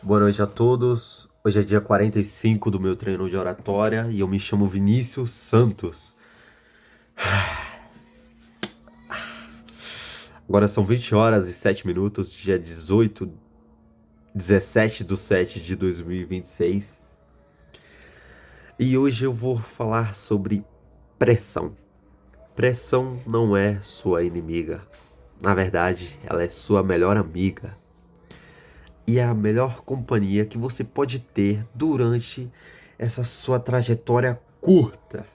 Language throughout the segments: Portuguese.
Boa noite a todos. Hoje é dia 45 do meu treino de oratória e eu me chamo Vinícius Santos. Agora são 20 horas e 7 minutos, dia 17/7/2026. E hoje eu vou falar sobre pressão. Pressão não é sua inimiga. Na verdade, ela é sua melhor amiga. E é a melhor companhia que você pode ter durante essa sua trajetória curta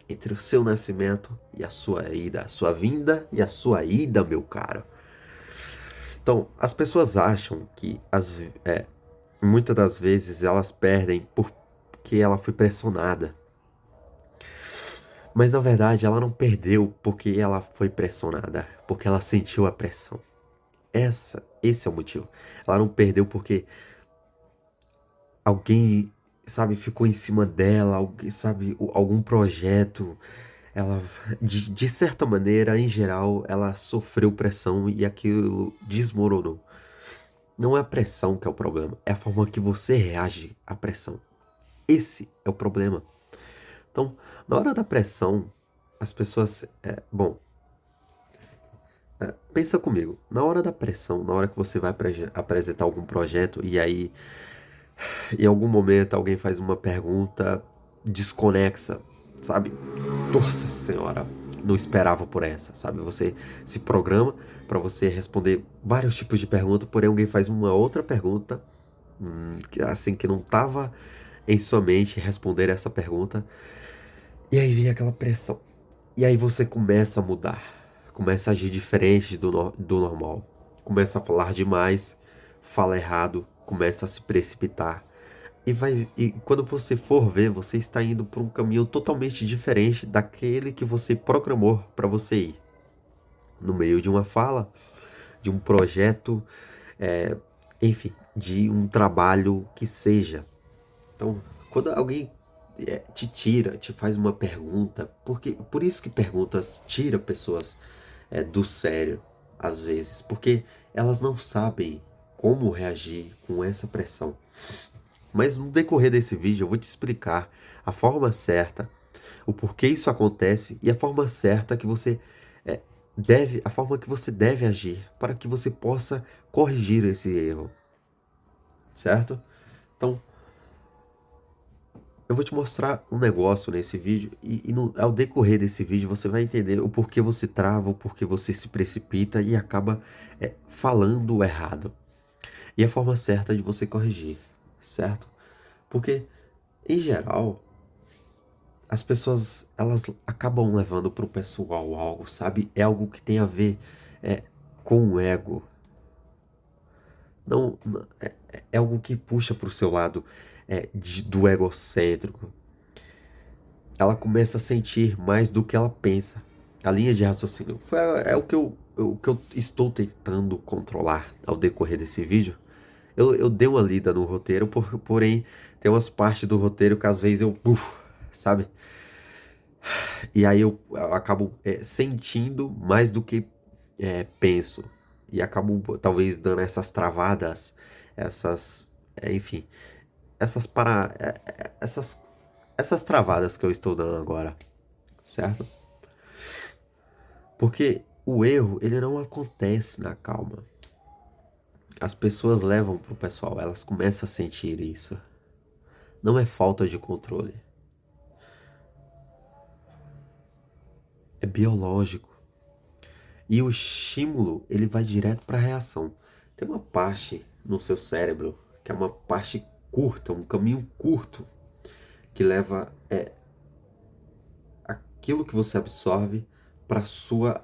entre o seu nascimento e a sua ida, a sua vinda e a sua ida, meu caro. Então, as pessoas acham que muitas das vezes elas perdem porque ela foi pressionada. Mas na verdade ela não perdeu porque ela foi pressionada, porque ela sentiu a pressão. Esse é o motivo. Ela não perdeu porque alguém, sabe, ficou em cima dela, alguém, sabe, algum projeto. Ela, de certa maneira, em geral, ela sofreu pressão e aquilo desmoronou. Não é a pressão que é o problema, é a forma que você reage à pressão. Esse é o problema. Então, na hora da pressão, as pessoas. Pensa comigo. Na hora da pressão, na hora que você vai apresentar algum projeto e aí, em algum momento, alguém faz uma pergunta desconexa, sabe? Nossa senhora, não esperava por essa, sabe? Você se programa para você responder vários tipos de perguntas, porém alguém faz uma outra pergunta, assim, que não tava em sua mente responder essa pergunta, e aí vem aquela pressão. E aí você começa a mudar, começa a agir diferente do normal, começa a falar demais, fala errado, começa a se precipitar. E quando você for ver, você está indo por um caminho totalmente diferente daquele que você programou para você ir. No meio de uma fala, de um projeto, é, enfim, de um trabalho que seja. Então, quando alguém te tira, te faz uma pergunta, porque por isso que perguntas tira pessoas do sério, às vezes, porque elas não sabem como reagir com essa pressão. Mas no decorrer desse vídeo eu vou te explicar a forma certa, o porquê isso acontece e a forma certa que você a forma que você deve agir para que você possa corrigir esse erro, certo? Então, eu vou te mostrar um negócio nesse vídeo ao decorrer desse vídeo você vai entender o porquê você trava, o porquê você se precipita e acaba falando errado. E a forma certa de você corrigir, certo? Porque, em geral, as pessoas elas acabam levando pro pessoal algo, sabe? É algo que tem a ver com o ego. É algo que puxa pro seu lado do egocêntrico. Ela começa a sentir mais do que ela pensa. A linha de raciocínio é o que eu estou tentando controlar ao decorrer desse vídeo. Eu dei uma lida no roteiro, porém tem umas partes do roteiro que às vezes sabe? E aí eu acabo sentindo mais do que penso. E acabo talvez dando essas travadas, enfim, essas para. Essas travadas que eu estou dando agora, certo? Porque o erro, ele não acontece na calma. As pessoas levam pro pessoal, elas começam a sentir isso. Não é falta de controle. É biológico. E o estímulo, ele vai direto para a reação. Tem uma parte no seu cérebro, que é uma parte curta, um caminho curto, que leva aquilo que você absorve para sua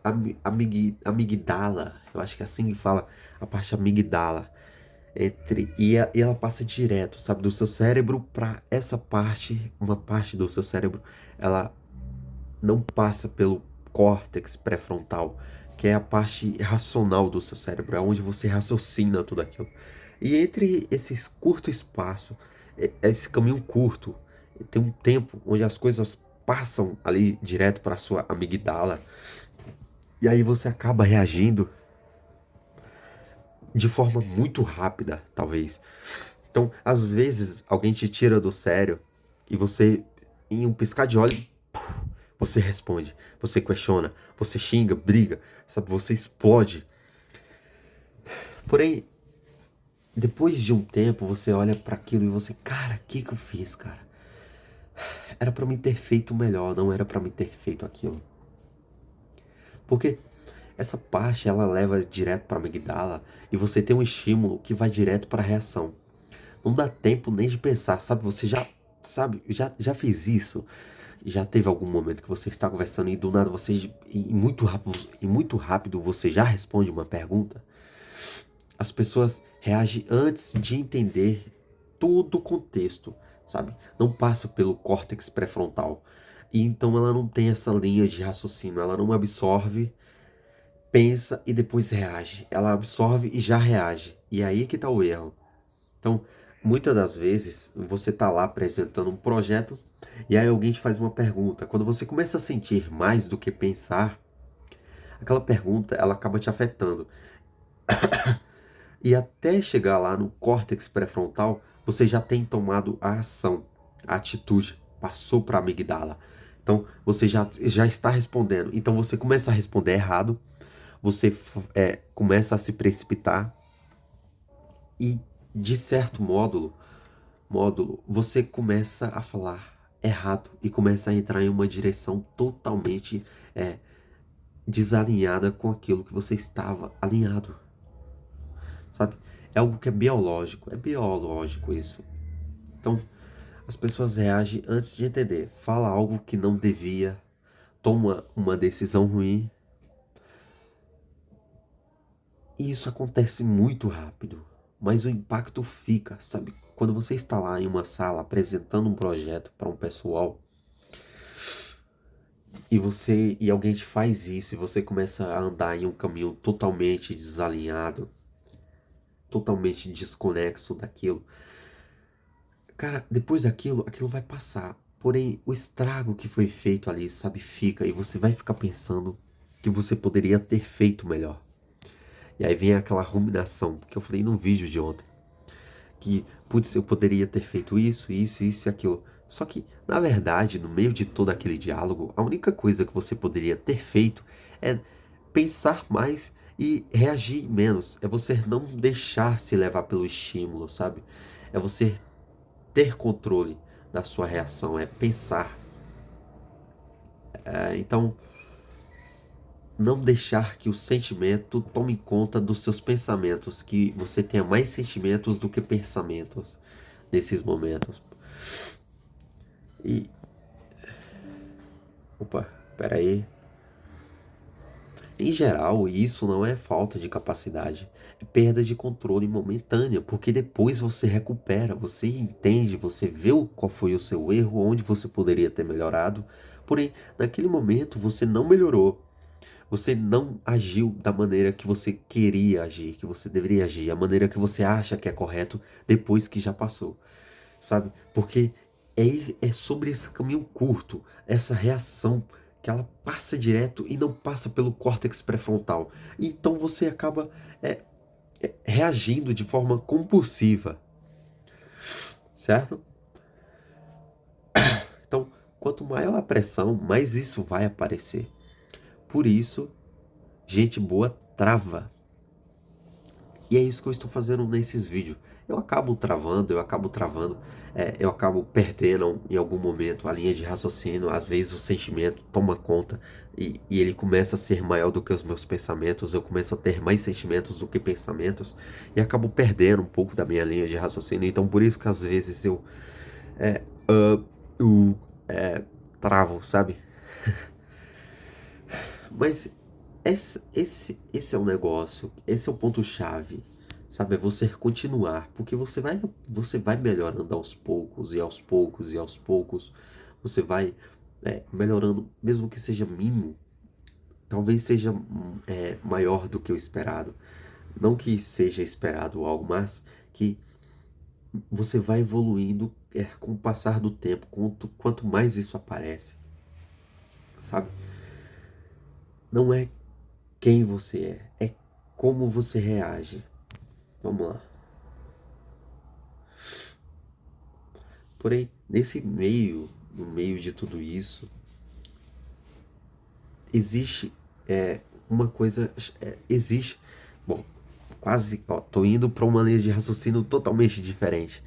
amigdala. Eu acho que é assim que fala, a parte amigdala. E ela passa direto, sabe, do seu cérebro para essa parte, uma parte do seu cérebro, ela não passa pelo córtex pré-frontal, que é a parte racional do seu cérebro, é onde você raciocina tudo aquilo. E entre esses curto espaço, esse caminho curto, tem um tempo onde as coisas passam ali direto para sua amigdala, e aí você acaba reagindo de forma muito rápida, talvez. Então, às vezes, alguém te tira do sério e você, em um piscar de olhos, você responde, você questiona, você xinga, briga, sabe? Você explode. Porém, depois de um tempo, você olha para aquilo e você, cara, o que eu fiz, cara? Era para mim ter feito melhor, não era para mim ter feito aquilo. Porque essa parte ela leva direto para a amígdala e você tem um estímulo que vai direto para a reação. Não dá tempo nem de pensar, sabe? Você já, sabe, já fez isso? Já teve algum momento que você está conversando e do nada você, e muito rápido você já responde uma pergunta? As pessoas reagem antes de entender todo o contexto, sabe? Não passa pelo córtex pré-frontal. E então ela não tem essa linha de raciocínio, ela não absorve, pensa e depois reage. Ela absorve e já reage. E aí que tá o erro. Então, muitas das vezes, você tá lá apresentando um projeto e aí alguém te faz uma pergunta. Quando você começa a sentir mais do que pensar, aquela pergunta ela acaba te afetando. E até chegar lá no córtex pré-frontal, você já tem tomado a ação, a atitude, passou para a amígdala. Então, você já está respondendo. Então, você começa a responder errado, você começa a se precipitar e, de certo módulo, você começa a falar errado e começa a entrar em uma direção totalmente desalinhada com aquilo que você estava alinhado, sabe? É algo que é biológico isso. Então, as pessoas reagem antes de entender, fala algo que não devia, toma uma decisão ruim, e isso acontece muito rápido, mas o impacto fica, sabe? Quando você está lá em uma sala apresentando um projeto para um pessoal, e alguém te faz isso e você começa a andar em um caminho totalmente desalinhado, totalmente desconexo daquilo. Cara, depois daquilo, aquilo vai passar. Porém, o estrago que foi feito ali, sabe, fica e você vai ficar pensando que você poderia ter feito melhor. E aí vem aquela ruminação que eu falei no vídeo de ontem, que, putz, eu poderia ter feito isso e aquilo. Só que, na verdade, no meio de todo aquele diálogo, a única coisa que você poderia ter feito é pensar mais e reagir menos. É você não deixar se levar pelo estímulo, sabe? É você ter controle da sua reação, é pensar. Então, não deixar que o sentimento tome conta dos seus pensamentos, que você tenha mais sentimentos do que pensamentos nesses momentos. E, opa, peraí. Em geral, isso não é falta de capacidade, é perda de controle momentânea, porque depois você recupera, você entende, você vê qual foi o seu erro, onde você poderia ter melhorado, porém, naquele momento você não melhorou, você não agiu da maneira que você queria agir, que você deveria agir, a maneira que você acha que é correto depois que já passou, sabe? Porque é sobre esse caminho curto, essa reação que ela passa direto e não passa pelo córtex pré-frontal. Então você acaba reagindo de forma compulsiva, certo? Então, quanto maior a pressão, mais isso vai aparecer. Por isso, gente boa trava. E é isso que eu estou fazendo nesses vídeos. Eu acabo travando, eu acabo perdendo em algum momento a linha de raciocínio. Às vezes o sentimento toma conta e ele começa a ser maior do que os meus pensamentos. Eu começo a ter mais sentimentos do que pensamentos e acabo perdendo um pouco da minha linha de raciocínio. Então por isso que às vezes é, eu travo, sabe? Mas esse é o negócio, esse é o ponto-chave, sabe? É você continuar, porque você vai melhorando aos poucos, e aos poucos, e aos poucos, você vai melhorando, mesmo que seja mínimo, talvez seja maior do que o esperado. Não que seja esperado algo, mas que você vai evoluindo com o passar do tempo, quanto mais isso aparece, sabe? Não é quem você é como você reage. Vamos lá. Porém, nesse meio, no meio de tudo isso, existe uma coisa. Existe. Bom, quase. Ó, tô indo para uma linha de raciocínio totalmente diferente.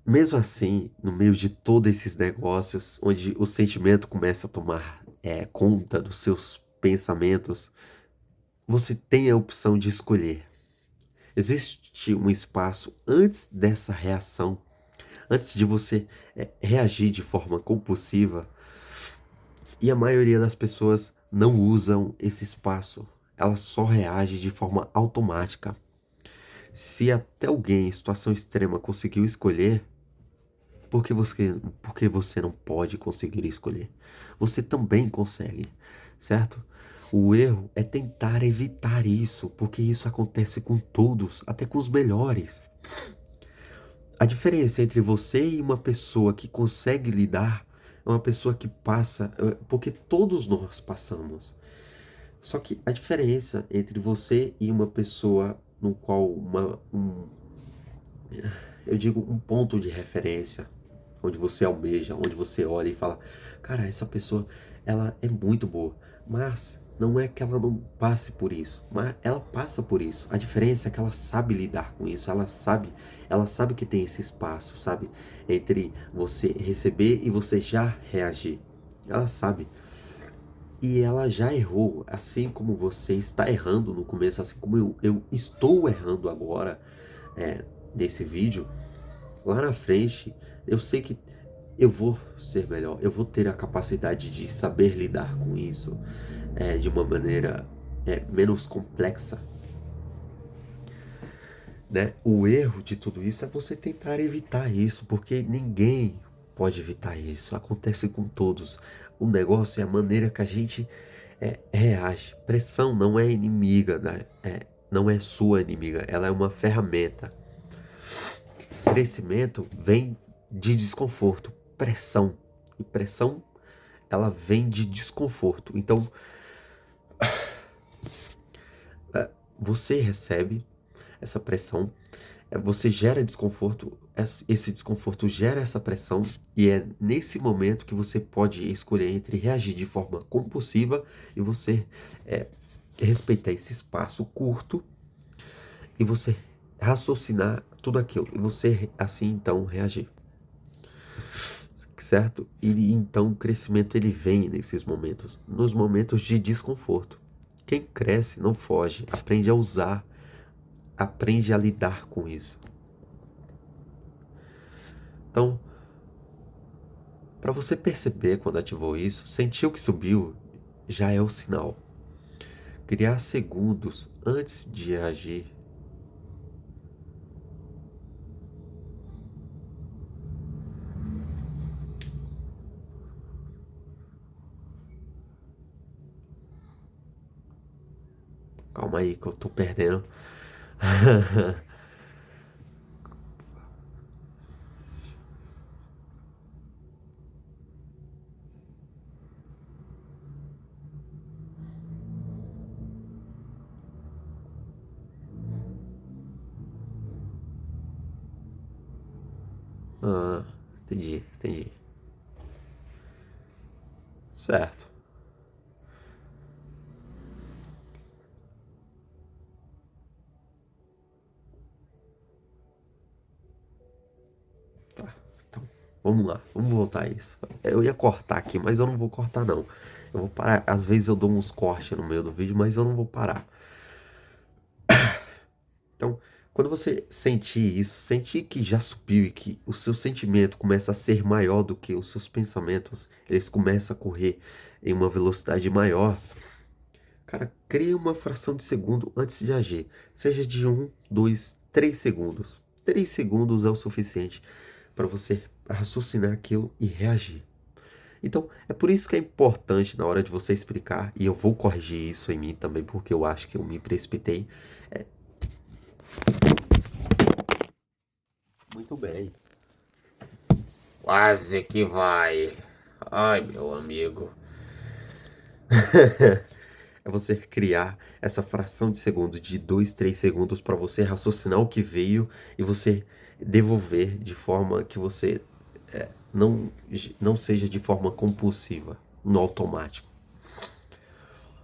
Mesmo assim, no meio de todos esses negócios, onde o sentimento começa a tomar conta dos seus pensamentos, você tem a opção de escolher. Existe um espaço antes dessa reação, antes de você reagir de forma compulsiva, e a maioria das pessoas não usam esse espaço. Ela só reage de forma automática. Se até alguém em situação extrema conseguiu escolher, por que você não pode conseguir escolher? Você também consegue, certo? O erro é tentar evitar isso, porque isso acontece com todos, até com os melhores. A diferença entre você e uma pessoa que consegue lidar é uma pessoa que passa, porque todos nós passamos. Só que a diferença entre você e uma pessoa no qual eu digo um ponto de referência, onde você almeja, onde você olha e fala, cara, essa pessoa, ela é muito boa, mas não é que ela não passe por isso, mas ela passa por isso. A diferença é que ela sabe lidar com isso, ela sabe que tem esse espaço, sabe, entre você receber e você já reagir. Ela sabe. E ela já errou, assim como você está errando no começo, assim como eu estou errando agora, nesse vídeo. Lá na frente, eu sei que eu vou ser melhor, eu vou ter a capacidade de saber lidar com isso de uma maneira menos complexa, né? O erro de tudo isso é você tentar evitar isso, porque ninguém pode evitar isso, acontece com todos. O negócio é a maneira que a gente reage. Pressão não é inimiga, né? Não é sua inimiga, ela é uma ferramenta. Crescimento vem de desconforto, pressão. E pressão, ela vem de desconforto. Então, você recebe essa pressão, você gera desconforto, esse desconforto gera essa pressão, e é nesse momento que você pode escolher entre reagir de forma compulsiva e você respeitar esse espaço curto e você raciocinar tudo aquilo, e você assim então reagir. Certo? E então o crescimento ele vem nesses momentos, nos momentos de desconforto. Quem cresce não foge, aprende a usar, aprende a lidar com isso. Então, para você perceber quando ativou isso, sentiu que subiu, já é o sinal. Criar segundos antes de agir. Calma aí que eu tô perdendo. Ah, entendi. Certo. Tá. Então, vamos lá, vamos voltar a isso. Eu ia cortar aqui, mas eu não vou cortar não. Eu vou parar. Às vezes eu dou uns cortes no meio do vídeo, mas eu não vou parar. Então, quando você sentir isso, sentir que já subiu e que o seu sentimento começa a ser maior do que os seus pensamentos, eles começam a correr em uma velocidade maior, cara, crie uma fração de segundo antes de agir. Seja de 1, 2, 3 segundos. 3 segundos é o suficiente para você raciocinar aquilo e reagir. Então, é por isso que é importante na hora de você explicar, e eu vou corrigir isso em mim também, porque eu acho que eu me precipitei. Muito bem. Quase que vai. Ai, meu amigo. é você criar essa fração de segundo, de 2, 3 segundos para você raciocinar o que veio e você devolver de forma que você não, não seja de forma compulsiva, no automático,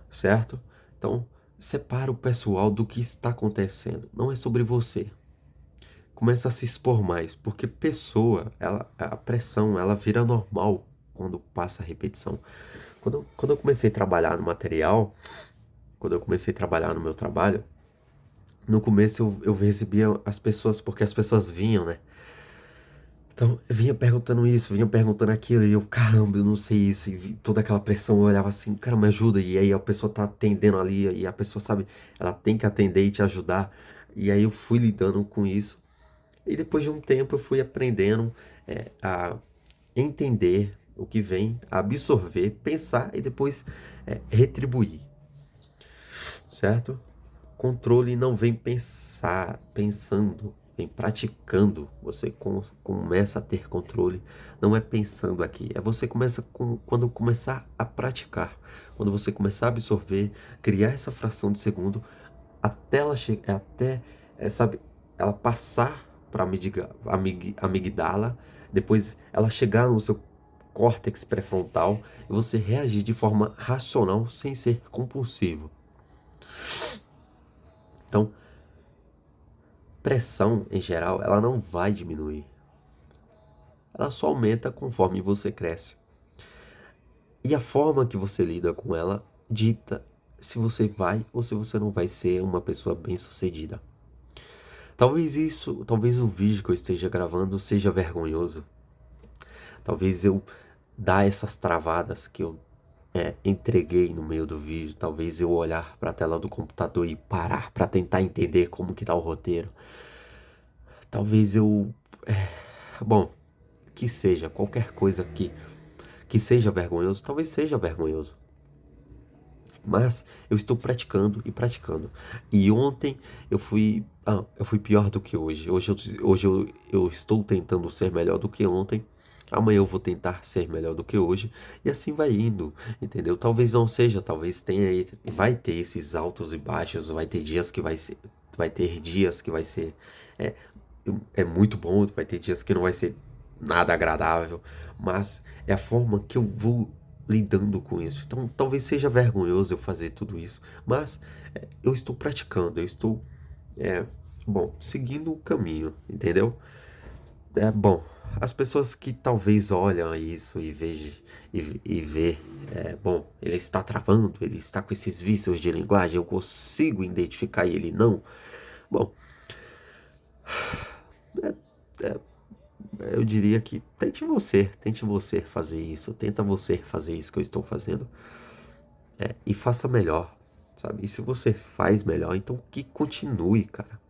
certo? Então, separa o pessoal do que está acontecendo. Não é sobre você. Começa a se expor mais, porque a pressão, ela vira normal quando passa a repetição. Quando eu comecei a trabalhar no material, quando eu comecei a trabalhar no meu trabalho, no começo eu recebia as pessoas, porque as pessoas vinham, né? Então, eu vinha perguntando isso, vinha perguntando aquilo, e eu, caramba, eu não sei isso, e toda aquela pressão, eu olhava assim, cara, me ajuda, e aí a pessoa tá atendendo ali, e a pessoa, sabe, ela tem que atender e te ajudar, e aí eu fui lidando com isso, e depois de um tempo eu fui aprendendo a entender o que vem, a absorver, pensar e depois retribuir, certo? Controle não vem pensando, vem praticando. Você começa a ter controle, não é pensando aqui. É você começa quando começar a praticar, quando você começar a absorver, criar essa fração de segundo até ela chegar, sabe, ela passar para amigdala, depois ela chegar no seu córtex pré-frontal e você reagir de forma racional sem ser compulsivo. Então, pressão, em geral, ela não vai diminuir. Ela só aumenta conforme você cresce. E a forma que você lida com ela dita se você vai ou se você não vai ser uma pessoa bem-sucedida. Talvez o vídeo que eu esteja gravando seja vergonhoso. Talvez eu dar essas travadas que eu entreguei no meio do vídeo. Talvez eu olhar para a tela do computador e parar para tentar entender como que tá o roteiro. Talvez eu... Bom, que seja, qualquer coisa que seja vergonhoso, talvez seja vergonhoso. Mas eu estou praticando e praticando. E ontem eu fui pior do que hoje. Eu estou tentando ser melhor do que ontem. Amanhã eu vou tentar ser melhor do que hoje. E assim vai indo, entendeu? Talvez não seja, talvez tenha, vai ter esses altos e baixos, vai ter dias que vai ter dias que vai ser é, muito bom, vai ter dias que não vai ser nada agradável, mas é a forma que eu vou lidando com isso. Então, talvez seja vergonhoso eu fazer tudo isso, mas eu estou praticando, eu estou, é, seguindo o caminho, entendeu? Bom, as pessoas que talvez olham isso e vejam e vê, ele está travando, ele está com esses vícios de linguagem, eu consigo identificar e ele não. Bom, eu diria que tente você fazer isso, tenta você fazer isso que eu estou fazendo, e faça melhor, sabe? E se você faz melhor, então que continue, cara.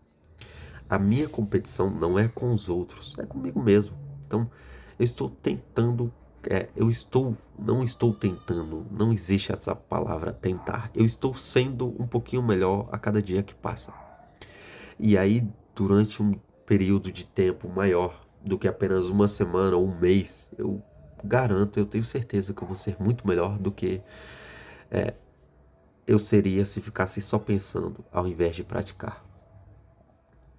A minha competição não é com os outros, é comigo mesmo. Então, eu estou tentando, não estou tentando, não existe essa palavra tentar. Eu estou sendo um pouquinho melhor a cada dia que passa. E aí, durante um período de tempo maior do que apenas uma semana ou um mês, eu garanto, eu tenho certeza que eu vou ser muito melhor do que eu seria se ficasse só pensando ao invés de praticar.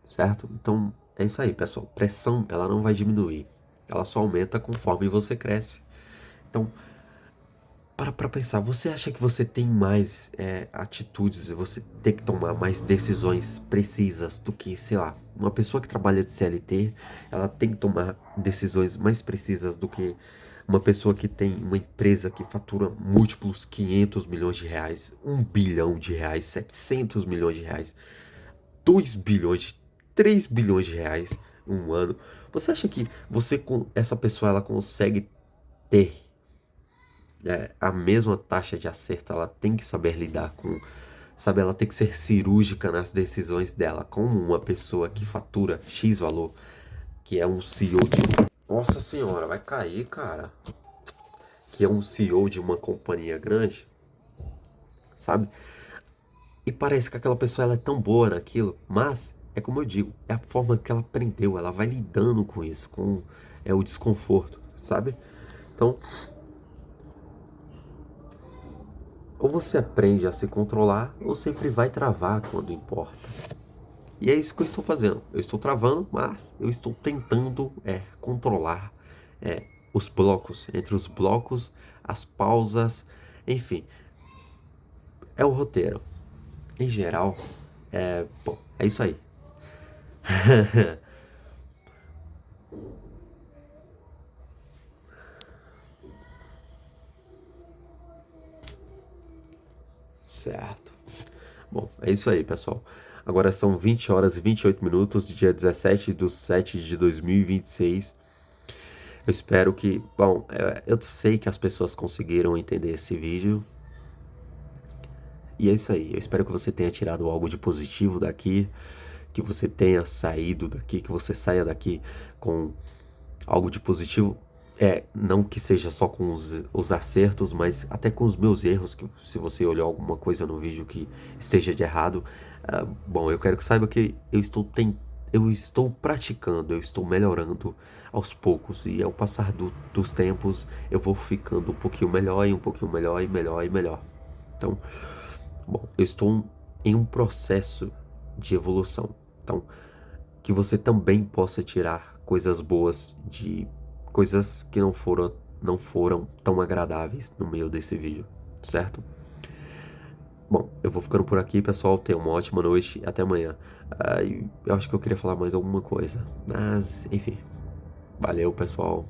Certo? Então, é isso aí, pessoal. Pressão, ela não vai diminuir. Ela só aumenta conforme você cresce. Então, para pensar, você acha que você tem mais atitudes, você tem que tomar mais decisões precisas do que, sei lá, uma pessoa que trabalha de CLT, ela tem que tomar decisões mais precisas do que uma pessoa que tem uma empresa que fatura múltiplos 500 milhões de reais, 1 bilhão de reais, 700 milhões de reais, 2 bilhões, 3 bilhões de reais em um ano. Você acha que você com essa pessoa ela consegue ter a mesma taxa de acerto? Ela tem que saber lidar com, sabe, ela tem que ser cirúrgica nas decisões dela, como uma pessoa que fatura X valor, que é um CEO de... Nossa senhora, vai cair, cara. Que é um CEO de uma companhia grande, sabe? E parece que aquela pessoa ela é tão boa naquilo, mas é como eu digo, é a forma que ela aprendeu, ela vai lidando com isso, com o desconforto, sabe? Então, Ou você aprende a se controlar, ou sempre vai travar quando importa. E é isso que eu estou fazendo. Eu estou travando, mas eu estou tentando controlar os blocos. Entre os blocos, as pausas, enfim. É o roteiro. Em geral, bom, é isso aí. Certo. Bom, é isso aí, pessoal. Agora são 20 horas e 28 minutos, dia 17/7/2026. Eu espero que... Bom, eu sei que as pessoas conseguiram entender esse vídeo. E é isso aí. Eu espero que você tenha tirado algo de positivo daqui. Que você tenha saído daqui, que você saia daqui com algo de positivo. Não que seja só com os acertos, mas até com os meus erros, que se você olhou alguma coisa no vídeo que esteja de errado, bom, eu quero que saiba que eu estou praticando, eu estou melhorando aos poucos, e ao passar dos tempos, eu vou ficando um pouquinho melhor, e um pouquinho melhor, e melhor, e melhor. Então, bom, eu estou em um processo de evolução. Então, que você também possa tirar coisas boas de coisas que não foram tão agradáveis no meio desse vídeo, certo? Bom, eu vou ficando por aqui, pessoal. Tenha uma ótima noite e até amanhã. Eu acho que eu queria falar mais alguma coisa, mas enfim. Valeu, pessoal.